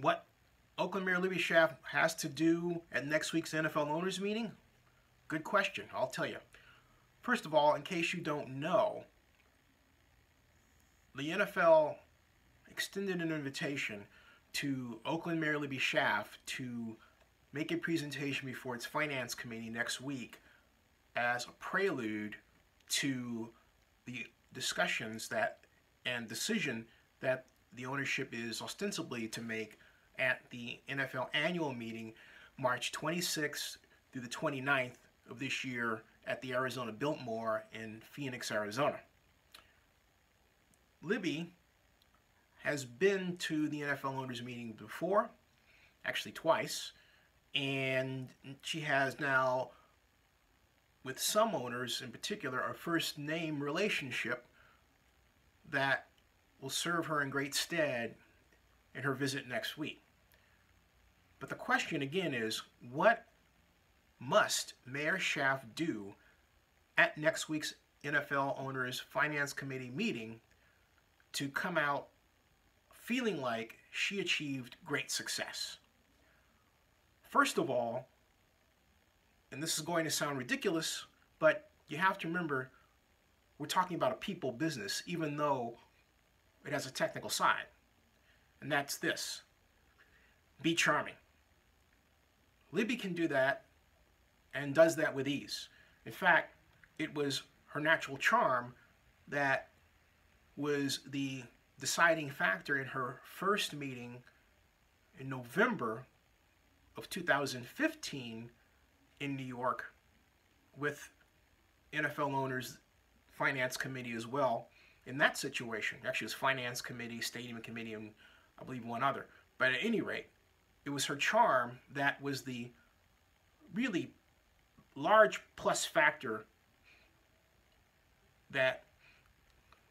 What Oakland Mayor Libby Schaaf has to do at next week's NFL owners meeting? Good question, I'll tell you. First of all, in case you don't know, the NFL extended an invitation to Oakland Mayor Libby Schaaf to make a presentation before its finance committee next week as a prelude to the discussions and decision that the ownership is ostensibly to make at the NFL annual meeting March 26th through the 29th of this year at the Arizona Biltmore in Phoenix, Arizona. Libby has been to the NFL owners meeting before, actually twice, and she has now, with some owners in particular, a first name relationship that will serve her in great stead in her visit next week. But the question again is, what must Mayor Schaaf do at next week's NFL Owners Finance Committee meeting to come out feeling like she achieved great success? First of all, and this is going to sound ridiculous, but you have to remember we're talking about a people business, even though it has a technical side. And that's this: be charming. Libby can do that and does that with ease. In fact, it was her natural charm that was the deciding factor in her first meeting in November of 2015 in New York with NFL owners finance committee as well. In that situation, actually it was finance committee, stadium committee, and I believe one other. But at any rate, it was her charm that was the really large plus factor that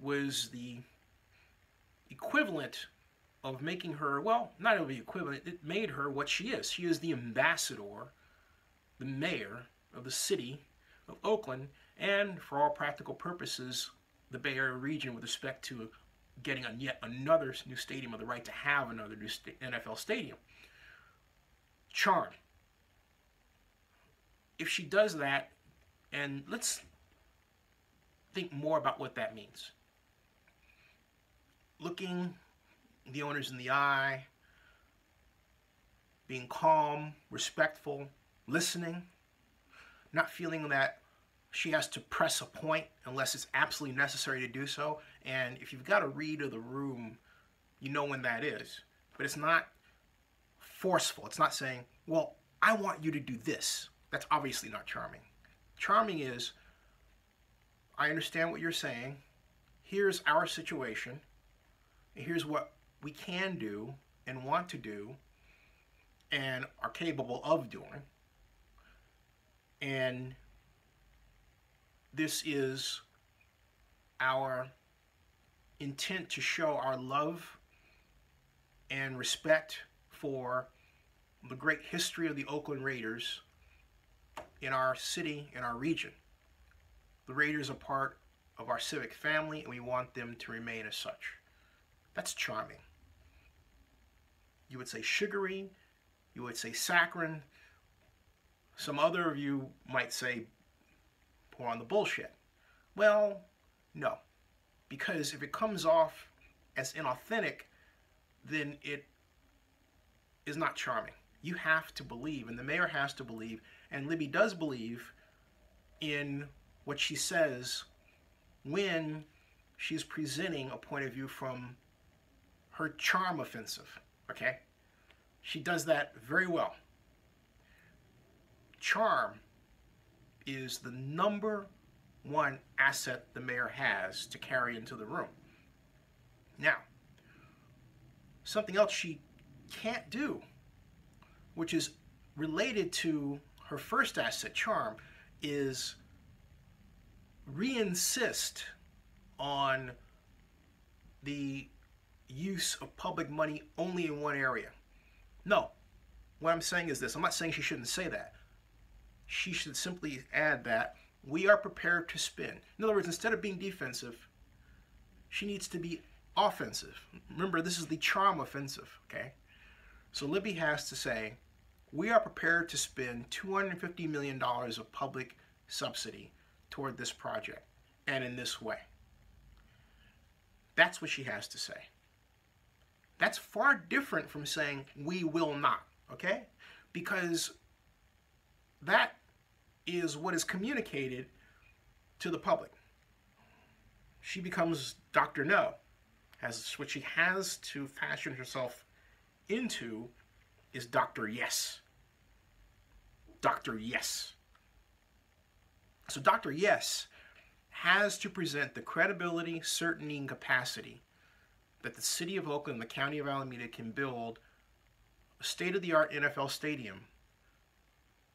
was the equivalent of making her, well, not only equivalent, it made her what she is. She is the ambassador, the mayor of the city of Oakland, and for all practical purposes, the Bay Area region with respect to getting yet another new stadium, or the right to have another new NFL stadium. Charm. If she does that, and let's think more about what that means. Looking the owners in the eye, being calm, respectful, listening, not feeling that she has to press a point unless it's absolutely necessary to do so. And if you've got a read of the room, you know when that is. But it's not forceful. It's not saying, well, I want you to do this. That's obviously not charming. Charming is, I understand what you're saying. Here's our situation. Here's what we can do and want to do and are capable of doing. And this is our intent to show our love and respect for the great history of the Oakland Raiders in our city, in our region. The Raiders are part of our civic family, and we want them to remain as such. That's charming. You would say sugary, you would say saccharine. Some other of you might say pour on the bullshit. Well, no. Because if it comes off as inauthentic, then it is not charming. You have to believe, and the mayor has to believe, and Libby does believe in what she says when she's presenting a point of view from her charm offensive, okay? She does that very well. Charm is the number one asset the mayor has to carry into the room. Now, something else she can't do, which is related to her first asset, charm, is re-insist on the use of public money only in one area. No. What I'm saying is this. I'm not saying she shouldn't say that. She should simply add that we are prepared to spend. In other words, instead of being defensive, she needs to be offensive. Remember, this is the charm offensive, okay? So Libby has to say, we are prepared to spend $250 million of public subsidy toward this project, and in this way. That's what she has to say. That's far different from saying, we will not, okay? Because that is what is communicated to the public. She becomes Dr. No. What she has to fashion herself into is Dr. Yes. Dr. Yes. So Dr. Yes has to present the credibility, certainty, and capacity that the city of Oakland and the county of Alameda can build a state-of-the-art NFL stadium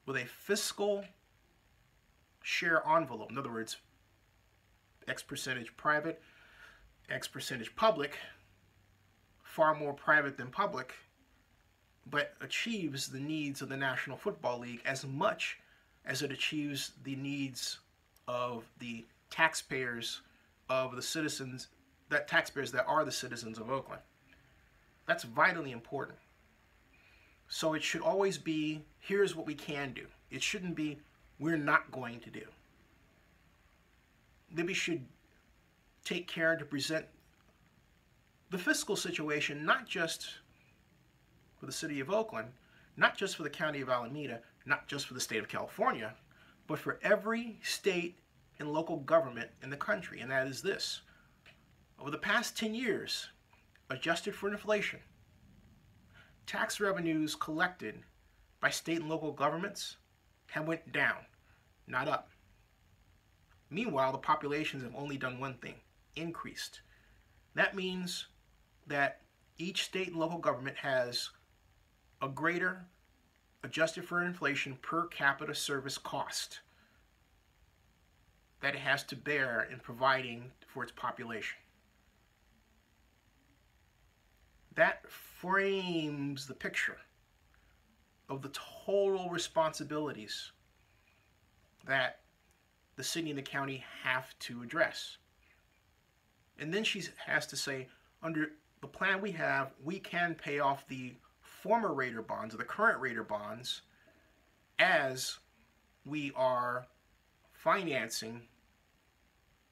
with a fiscal share envelope. In other words, X percentage private, X percentage public, far more private than public, but achieves the needs of the National Football League as much as it achieves the needs of the taxpayers of the citizens, taxpayers that are the citizens of Oakland. That's vitally important. So it should always be, here's what we can do. It shouldn't be, we're not going to do. Libby should take care to present the fiscal situation, not just for the city of Oakland, not just for the county of Alameda, not just for the state of California, but for every state and local government in the country. And that is this. Over the past 10 years, adjusted for inflation, tax revenues collected by state and local governments have went down, not up. Meanwhile, the populations have only done one thing, increased. That means that each state and local government has a greater, adjusted for inflation, per capita service cost that it has to bear in providing for its population. That frames the picture of the total responsibilities that the city and the county have to address. And then she has to say, under the plan we have, we can pay off the former Raider bonds, or the current Raider bonds, as we are financing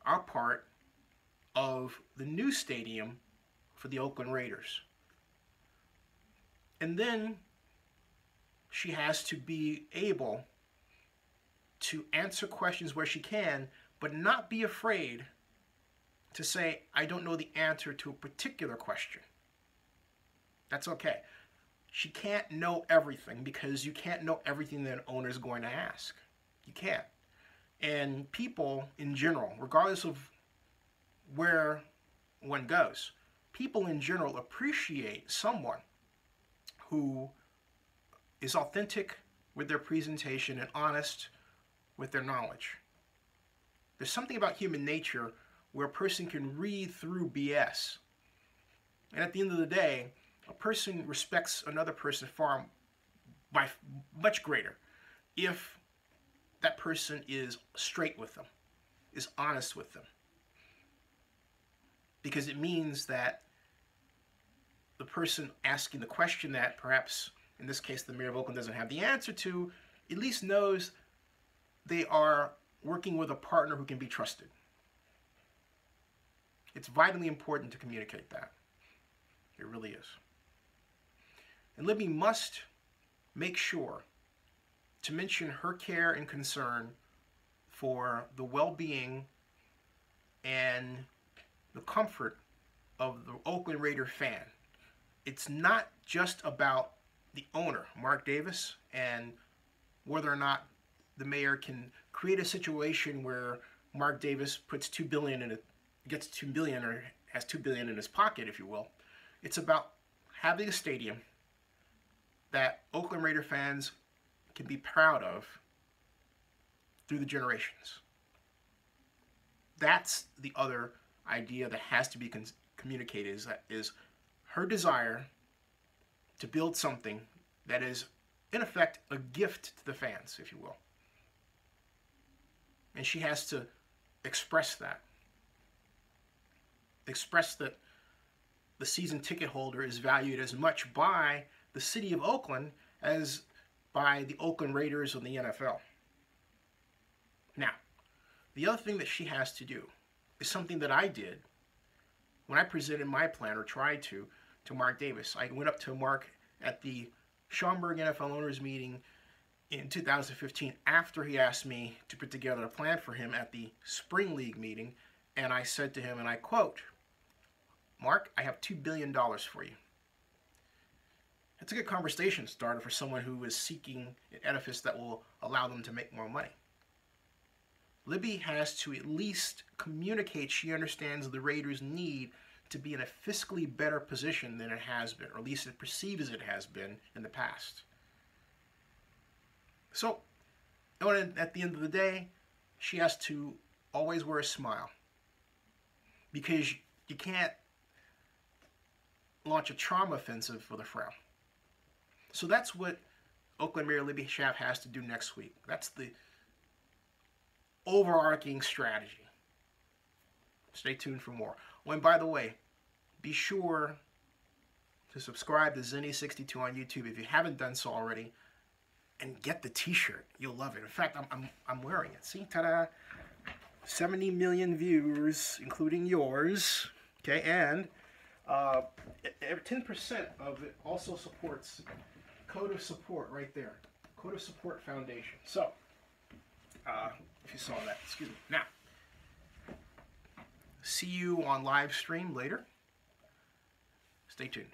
our part of the new stadium for the Oakland Raiders. And then she has to be able to answer questions where she can, but not be afraid to say, I don't know the answer to a particular question. That's okay. She can't know everything, because you can't know everything that an owner is going to ask. You can't. And people in general, regardless of where one goes, people in general appreciate someone who is authentic with their presentation and honest with their knowledge. There's something about human nature where a person can read through BS. And at the end of the day, a person respects another person by much greater if that person is straight with them, is honest with them. Because it means that the person asking the question that perhaps, in this case, the mayor of Oakland doesn't have the answer to, at least knows they are working with a partner who can be trusted. It's vitally important to communicate that. It really is. And Libby must make sure to mention her care and concern for the well-being and the comfort of the Oakland Raider fan. It's not just about the owner, Mark Davis, and whether or not the mayor can create a situation where Mark Davis puts $2 billion in it, gets $2 billion, or has $2 billion in his pocket, if you will. It's about having a stadium that Oakland Raider fans can be proud of through the generations. That's the other idea that has to be communicated, is her desire to build something that is, in effect, a gift to the fans, if you will. And she has to express that. Express that the season ticket holder is valued as much by the city of Oakland as by the Oakland Raiders of the NFL. Now, the other thing that she has to do is something that I did when I presented my plan, or tried to Mark Davis. I went up to Mark at the Schaumburg NFL owners meeting in 2015 after he asked me to put together a plan for him at the Spring League meeting, and I said to him, and I quote, "Mark, I have $2 billion for you." That's a good conversation starter for someone who is seeking an edifice that will allow them to make more money. Libby has to at least communicate she understands the Raiders' need to be in a fiscally better position than it has been, or at least it perceives it has been in the past. So, at the end of the day, she has to always wear a smile, because you can't launch a charm offensive with a frown. So that's what Oakland Mayor Libby Schaaf has to do next week. That's the overarching strategy. Stay tuned for more. Oh, and by the way, be sure to subscribe to Zenny62 on YouTube if you haven't done so already, and get the t-shirt. You'll love it. In fact, I'm wearing it. See, ta-da! 70 million views, including yours. Okay, and 10% of it also supports Code of Support right there. Code of Support Foundation. So, if you saw that, excuse me. Now, see you on live stream later. Stay tuned.